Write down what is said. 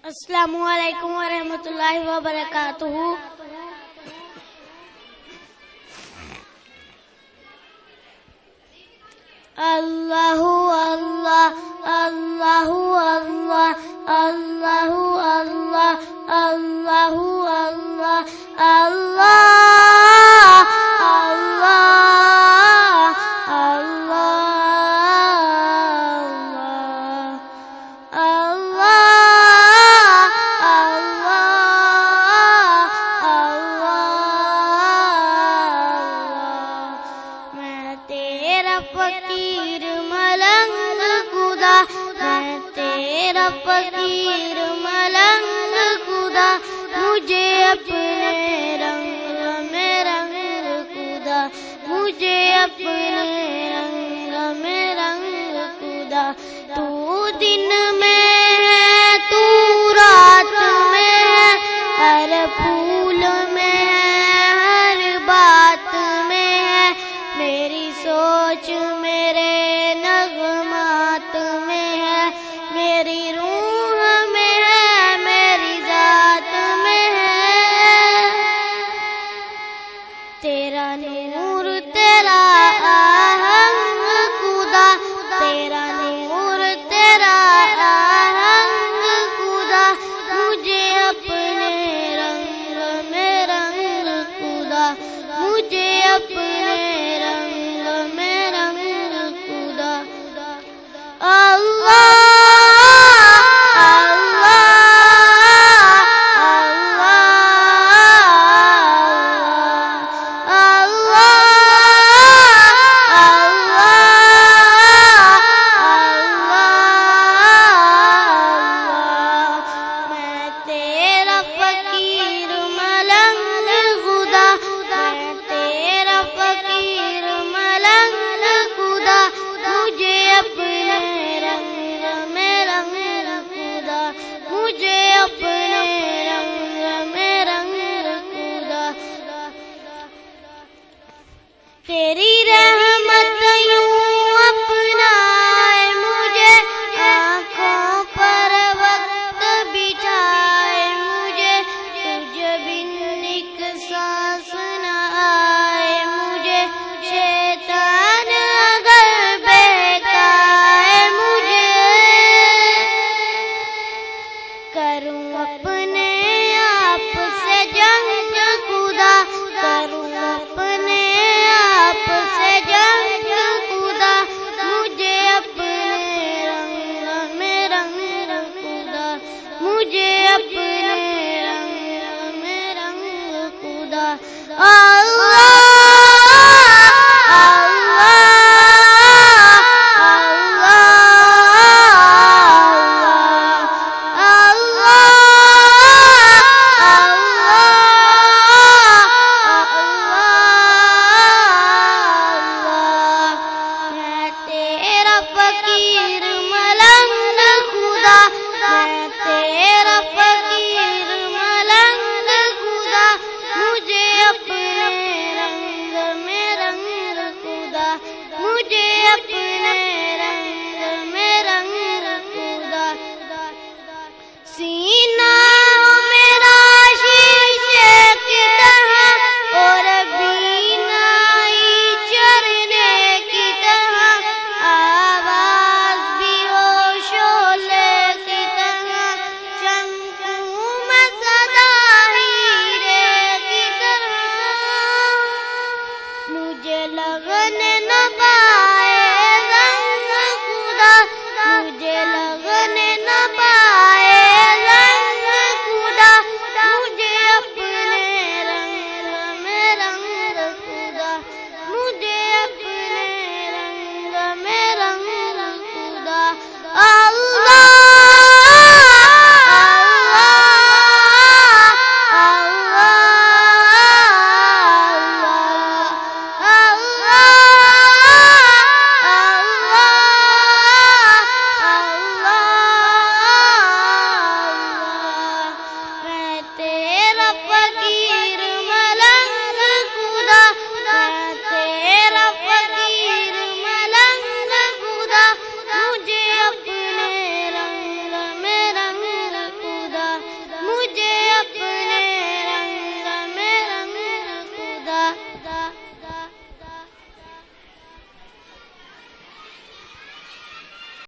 अस्सलामुअलैकुम वरहमतुल्लाहि वबरकातुहू। अल्लाहु अल्लाह अल्लाहु अल्लाह अल्लाहु अल्लाह अल्लाहु अल्लाह अल्लाह अल्लाह अल्लाह अल्लाह अल्लाह। मैं तेरा फकीर मलंग खुदा, मैं तेरा फकीर मलंग खुदा, मुझे अपने रंग में रंग खुदा, मुझे अपने रंग में रंग खुदा। तू दिन में है, तू रात में है, हर फूल में है, हर बात में है, मेरी सोच मेरे नगमात में है, मेरी रूह में है, मेरी जात में है। तेरा नूर तेरा आहंग खुदा, तेरा नूर तेरा आहंग खुदा, मुझे अपने रंग में रंग खुदा, मुझे अपने रंग में रंग खुदा। अल्लाह मुझे अपने रंग में रंग खुदा। तेरी रहमत यूं अपनाए मुझे, आँखों पर वक्त बिछाए मुझे, तुझ बिन एक सांस न आए मुझे, शैतान अगर बहकाए मुझे, करूं अपने आप से जंग खुदा, करूं अपने आप से जंग खुदा, मुझे अपने रंग में रंग खुदा, मुझे अपने रंग में रंग खुदा। अल्लाह फकीर मलंग खुदा, मैं तेरा फकीर मलंग खुदा, मुझे अपने रंग में रंग खुदा, मुझे अपने